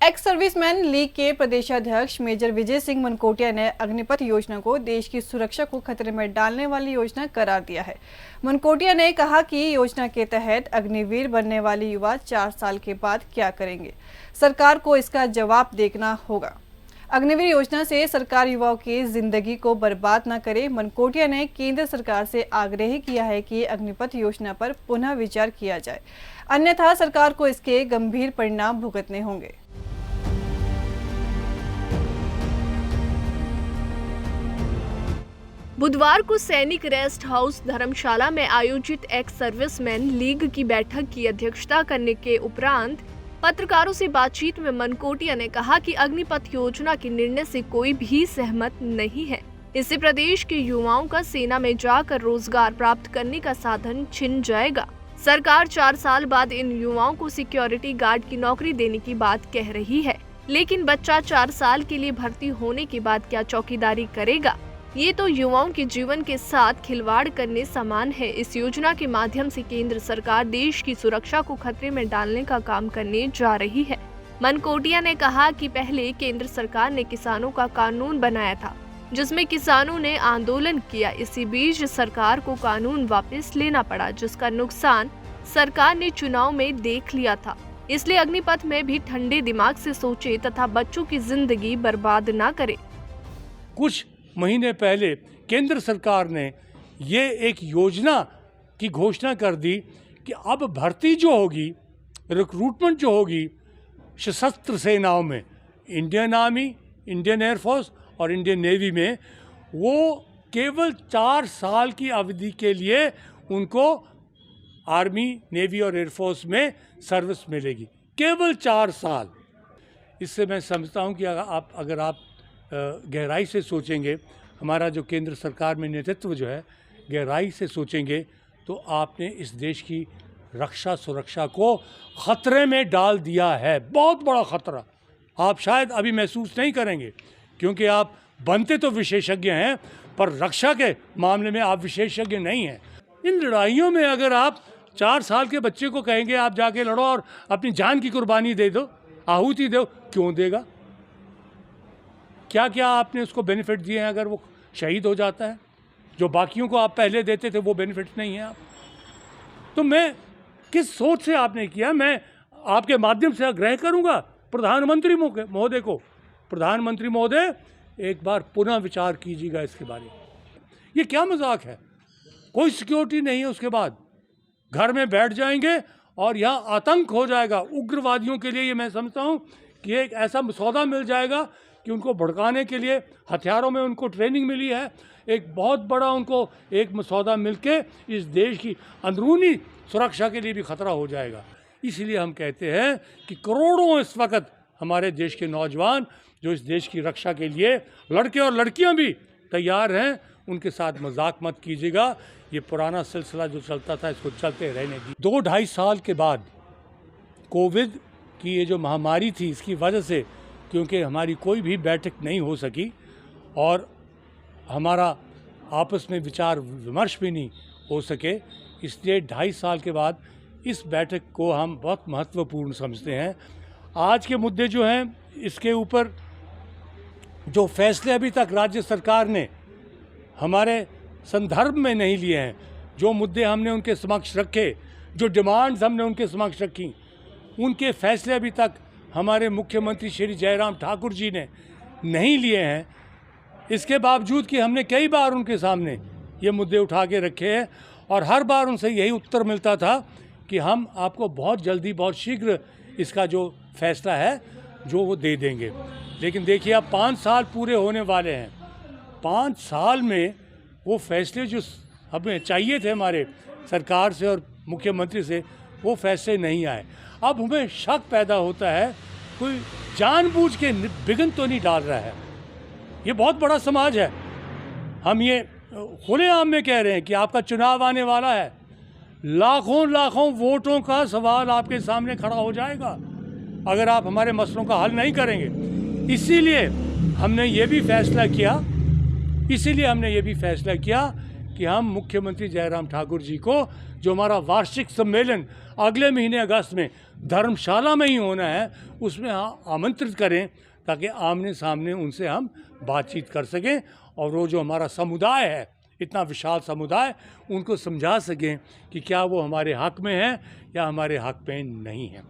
Ex serviceman league के प्रदेशाध्यक्ष major Vijay Singh Mankotia ने अग्निपथ योजना को देश की सुरक्षा को खतरे में डालने वाली योजना करार दिया है। मनकोटिया ने कहा कि योजना के तहत अग्निवीर बनने वाले युवा 4 साल के बाद क्या करेंगे, सरकार को इसका जवाब देखना होगा। अग्निवीर योजना से सरकार युवाओं की जिंदगी को बर्बाद न करे। मनकोटिया ने केंद्र सरकार से आग्रह किया है कि अग्निपथ योजना पर पुनः विचार किया जाए, अन्यथा सरकार को इसके गंभीर परिणाम भुगतने होंगे। बुधवार को सैनिक रेस्ट हाउस धर्मशाला में आयोजित एक्स सर्विसमैन लीग की बैठक की अध्यक्षता करने के उपरांत पत्रकारों से बातचीत में मनकोटिया ने कहा कि अग्निपथ योजना के निर्णय से कोई भी सहमत नहीं है। इससे प्रदेश के युवाओं का सेना में जाकर रोजगार प्राप्त करने का साधन छिन जाएगा। सरकार 4 साल बाद इन युवाओं को सिक्योरिटी गार्ड की नौकरी देने की बात कह रही है, लेकिन बच्चा 4 साल के लिए भर्ती होने के बाद क्या चौकीदारी करेगा? ये तो युवाओं के जीवन के साथ खिलवाड़ करने समान है। इस योजना के माध्यम से केंद्र सरकार देश की सुरक्षा को खतरे में डालने का काम करने जा रही है। मनकोटिया ने कहा कि पहले केंद्र सरकार ने किसानों का कानून बनाया था, जिसमें किसानों ने आंदोलन किया। इसी बीच सरकार को कानून वापस लेना पड़ा, जिसका नुकसान सरकार ने चुनाव में देख लिया था। इसलिए अग्निपथ में भी ठंडे दिमाग से सोचे तथा बच्चों की जिंदगी बर्बाद ना करे। कुछ महीने पहले केंद्र सरकार ने ये एक योजना की घोषणा कर दी कि अब भर्ती जो होगी, रिक्रूटमेंट जो होगी सशस्त्र सेनाओं में, इंडियन आर्मी, इंडियन एयरफोर्स और इंडियन नेवी में, वो केवल 4 साल की अवधि के लिए उनको आर्मी, नेवी और एयरफोर्स में सर्विस मिलेगी, केवल 4 साल। इससे मैं समझता हूँ कि अगर आप गहराई से सोचेंगे, हमारा जो केंद्र सरकार में नेतृत्व जो है गहराई से सोचेंगे, तो आपने इस देश की रक्षा सुरक्षा को खतरे में डाल दिया है। बहुत बड़ा खतरा आप शायद अभी महसूस नहीं करेंगे, क्योंकि आप बनते तो विशेषज्ञ हैं, पर रक्षा के मामले में आप विशेषज्ञ नहीं हैं। इन लड़ाइयों में अगर आप 4 साल के बच्चे को कहेंगे आप जाके लड़ो और अपनी जान की कुर्बानी दे दो, आहुति दो, क्यों देगा? क्या क्या आपने उसको बेनिफिट दिए हैं अगर वो शहीद हो जाता है? जो बाकियों को आप पहले देते थे वो बेनिफिट नहीं है आप। तो मैं किस सोच से आपने किया, मैं आपके माध्यम से आग्रह करूंगा प्रधानमंत्री महोदय को, प्रधानमंत्री महोदय एक बार पुनः विचार कीजिएगा इसके बारे में। ये क्या मजाक है? कोई सिक्योरिटी नहीं है, उसके बाद घर में बैठ जाएंगे और यहाँ आतंक हो जाएगा। उग्रवादियों के लिए ये मैं समझता हूँ कि एक ऐसा मसौदा मिल जाएगा कि उनको भड़काने के लिए हथियारों में उनको ट्रेनिंग मिली है। एक बहुत बड़ा उनको एक मसौदा मिलके इस देश की अंदरूनी सुरक्षा के लिए भी खतरा हो जाएगा। इसलिए हम कहते हैं कि करोड़ों इस वक्त हमारे देश के नौजवान जो इस देश की रक्षा के लिए, लड़के और लड़कियां भी तैयार हैं, उनके साथ मजाक मत कीजिएगा। ये पुराना सिलसिला जो चलता था इसको चलते रहने दी। 2-2.5 साल के बाद कोविड की ये जो महामारी थी, इसकी वजह से क्योंकि हमारी कोई भी बैठक नहीं हो सकी और हमारा आपस में विचार विमर्श भी नहीं हो सके, इसलिए 2.5 साल के बाद इस बैठक को हम बहुत महत्वपूर्ण समझते हैं। आज के मुद्दे जो हैं, इसके ऊपर जो फैसले अभी तक राज्य सरकार ने हमारे संदर्भ में नहीं लिए हैं, जो मुद्दे हमने उनके समक्ष रखे, जो डिमांड्स हमने उनके समक्ष रखी, उनके फैसले अभी तक हमारे मुख्यमंत्री श्री जयराम ठाकुर जी ने नहीं लिए हैं। इसके बावजूद कि हमने कई बार उनके सामने ये मुद्दे उठा के रखे हैं और हर बार उनसे यही उत्तर मिलता था कि हम आपको बहुत जल्दी, बहुत शीघ्र इसका जो फैसला है जो वो दे देंगे। लेकिन देखिए अब 5 साल पूरे होने वाले हैं। 5 साल में वो फैसले जो हमें चाहिए थे हमारे सरकार से और मुख्यमंत्री से, वो फैसले नहीं आए। अब हमें शक पैदा होता है कोई जानबूझ के विघ्न तो नहीं डाल रहा है। ये बहुत बड़ा समाज है। हम ये खुलेआम में कह रहे हैं कि आपका चुनाव आने वाला है, लाखों वोटों का सवाल आपके सामने खड़ा हो जाएगा अगर आप हमारे मसलों का हल नहीं करेंगे। इसीलिए हमने ये भी फैसला किया कि कि हम मुख्यमंत्री जयराम ठाकुर जी को, जो हमारा वार्षिक सम्मेलन अगले महीने अगस्त में धर्मशाला में ही होना है, उसमें आमंत्रित करें ताकि आमने सामने उनसे हम बातचीत कर सकें और वो जो हमारा समुदाय है, इतना विशाल समुदाय, उनको समझा सकें कि क्या वो हमारे हक में है या हमारे हक में नहीं है।